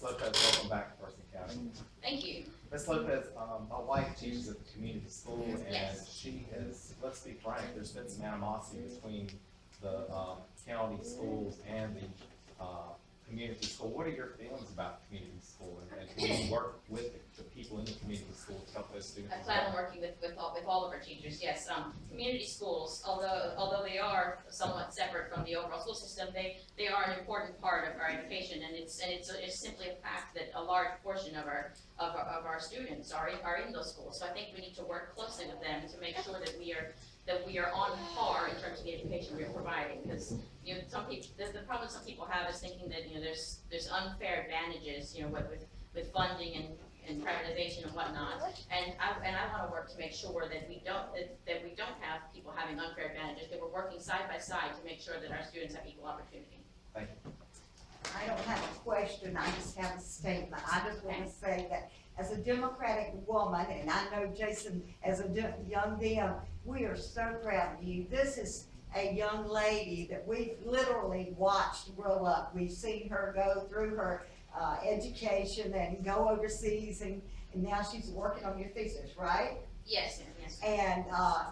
Lopez, welcome back to Precinct County. Thank you. Ms. Lopez, my wife teaches at the community school, and Yes. she has, let's be frank, there's been some animosity between the county schools and the community school. What are your feelings about community school, and can you work with the people in the community school to help those students? I plan on working with all of our teachers. Yes, community schools, although they are somewhat separate from the overall school system, they are an important part of our education, and it's simply a fact that a large portion of our students are in those schools. So I think we need to work closely with them to make sure that we are on par in terms of the education we are providing. Because some people, the problem some people have is thinking that there's unfair advantages with funding and privatization and whatnot. And I want to work to make sure that we don't have people having unfair advantages. That we're working side by side to make sure that our students have equal opportunity. Thank you. I don't have a question, I just have a statement. I just want to say that as a Democratic woman, and I know Jason as a young Dem, we are so proud of you. This is a young lady that we've literally watched grow up. We've seen her go through her education and go overseas, and now she's working on your thesis, right? Yes, yes. And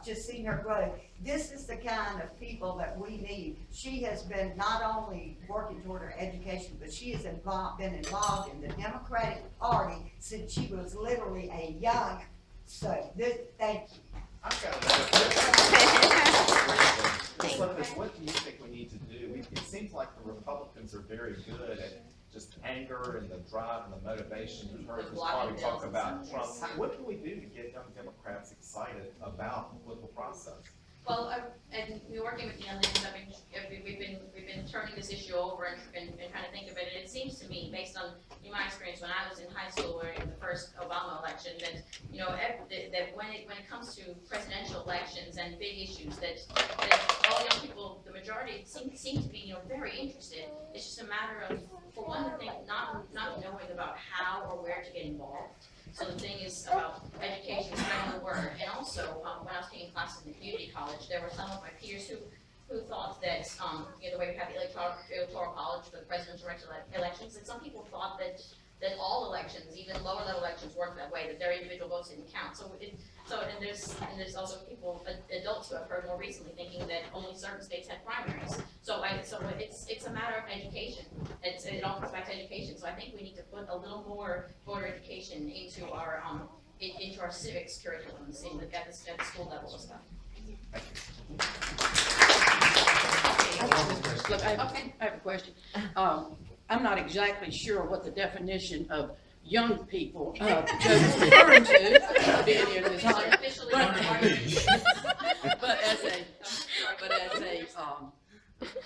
just seeing her grow. This is the kind of people that we need. She has been not only working toward her education, but she has been involved in the Democratic Party since she was literally a young. So, thank you. I've got another question. Ms. Lopez, what do you think we need to do? It seems like the Republicans are very good at just anger and the drive and the motivation. You've heard this party talk about Trump. What can we do to get young Democrats excited about the political process? Well, and we're working with the young leaders. We've been turning this issue over and trying to think of it. And it seems to me, based on my experience when I was in high school during the first Obama election, that that when it comes to presidential elections and big issues, that all young people, the majority, seem to be very interested. It's just a matter of, for one thing, not knowing about how or where to get involved. So the thing is about education, spreading the word, and also when I was taking classes in the community college, there were some of my peers who thought that the way we have the electoral college for the presidential elections, that some people thought that all elections, even lower level elections, work that way, that their individual votes didn't count. And there's also people, adults who have heard more recently, thinking that only certain states have primaries. So it's a matter of education. It all comes back to education. So I think we need to put a little more voter education into our civics curriculums at the school level and stuff. Look, I have a question. I'm not exactly sure what the definition of young people Joe is referring to being here this time. But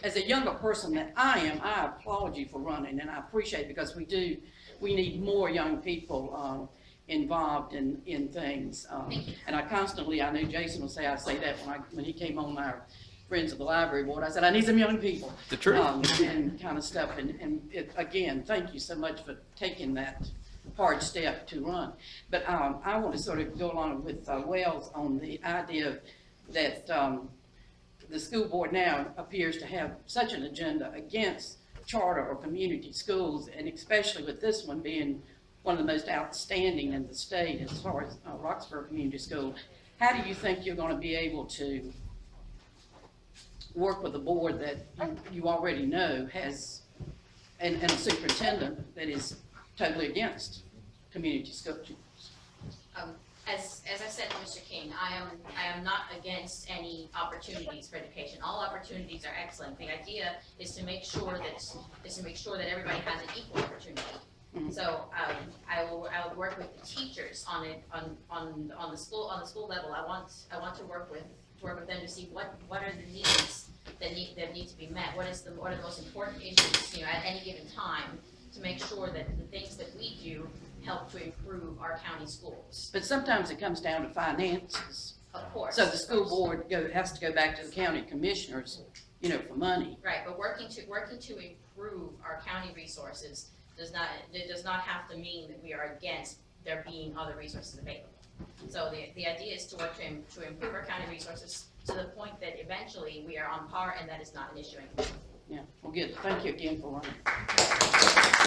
as a younger person that I am, I applaud you for running, and I appreciate it because we need more young people involved in things. And I know Jason will say I say that when he came on our Friends of the Library Board, I said, I need some young people. The truth. And kind of stuff. And again, thank you so much for taking that hard step to run. But I want to sort of go along with Wells on the idea that the school board now appears to have such an agenda against charter or community schools, and especially with this one being one of the most outstanding in the state as far as Roxborough Community School. How do you think you're going to be able to work with a board that you already know has, and a superintendent that is totally against community schools? As I said to Mr. King, I am not against any opportunities for education. All opportunities are excellent. The idea is to make sure that everybody has an equal opportunity. Mm-hmm. So I will work with the teachers on the school level. I want to work with them to see what are the needs that need to be met. What are the most important issues at any given time, to make sure that the things that we do help to improve our county schools. But sometimes it comes down to finances. Of course. So the school board has to go back to the county commissioners, for money. Right, but working to improve our county resources does not have to mean that we are against there being other resources available. So the idea is to work to improve our county resources to the point that eventually we are on par, and that is not an issue anymore. Yeah, well, good. Thank you again for running.